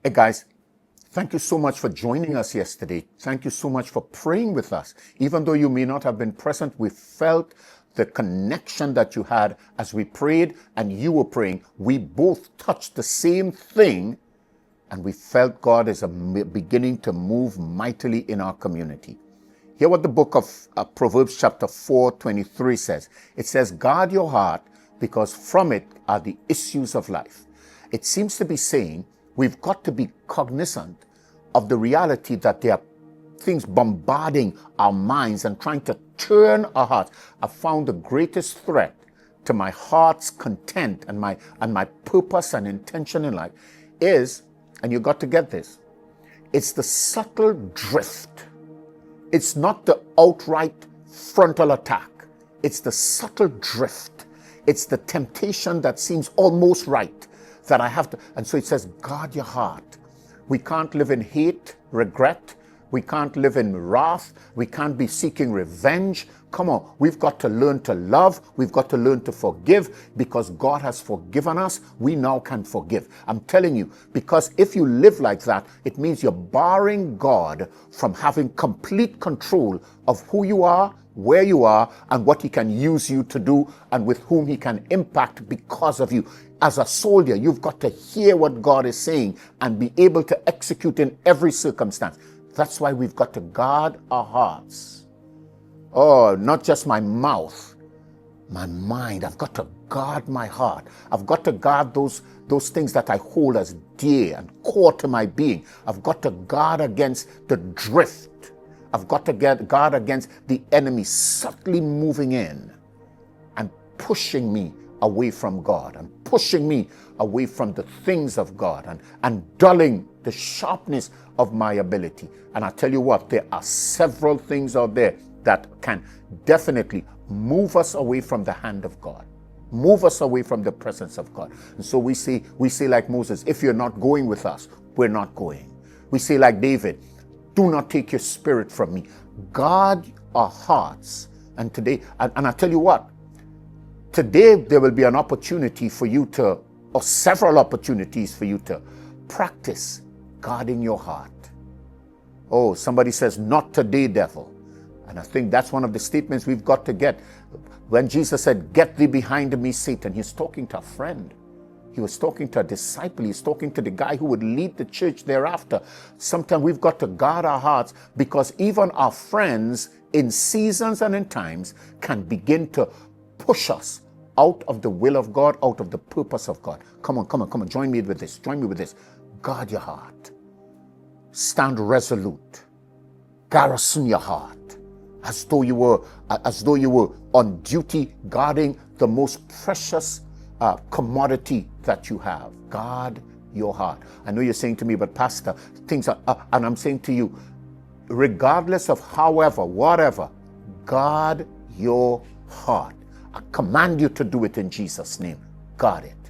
Hey guys, thank you so much for joining us yesterday. Thank you so much for praying with us. Even though you may not have been present, we felt the connection that you had as we prayed and you were praying. We both touched the same thing and we felt God is beginning to move mightily in our community. Hear what the book of Proverbs chapter 4:23 says. It says, guard your heart because from it are the issues of life. It seems to be saying we've got to be cognizant of the reality that there are things bombarding our minds and trying to turn our hearts. I found the greatest threat to my heart's content and my purpose and intention in life is, and you got to get this, it's the subtle drift. It's not the outright frontal attack. It's the subtle drift. It's the temptation that seems almost right that I have to. And so it says, guard your heart. We can't live in hate, regret. We can't live in wrath. We can't be seeking revenge. Come on, we've got to learn to love. We've got to learn to forgive because God has forgiven us. We now can forgive. I'm telling you, because if you live like that, it means you're barring God from having complete control of who you are, where you are, and what he can use you to do and with whom he can impact because of you. As a soldier, you've got to hear what God is saying and be able to execute in every circumstance. That's why we've got to guard our hearts. Oh, not just my mouth, my mind. I've got to guard my heart. I've got to guard those things that I hold as dear and core to my being. I've got to guard against the drift. I've got to guard against the enemy subtly moving in and pushing me away from God and pushing me away from the things of God and dulling the sharpness of my ability. And I tell you what, there are several things out there that can definitely move us away from the hand of God, move us away from the presence of God. And so we say like Moses, if you're not going with us, we're not going. We say like David, do not take your spirit from me. Guard our hearts. And today, and I tell you what, today there will be an opportunity for you to, or several opportunities for you to practice guarding your heart. Oh, somebody says, not today, devil. And I think that's one of the statements we've got to get. When Jesus said, get thee behind me, Satan, he's talking to a friend. He was talking to a disciple. He's talking to the guy who would lead the church thereafter. Sometimes we've got to guard our hearts because even our friends in seasons and in times can begin to push us out of the will of God, out of the purpose of God. Come on. Join me with this. Guard your heart. Stand resolute. Garrison your heart as though you were on duty guarding the most precious commodity that you have. Guard your heart. I know you're saying to me, but Pastor, things are, and I'm saying to you, regardless of whatever, guard your heart. I command you to do it in Jesus' name. Guard it.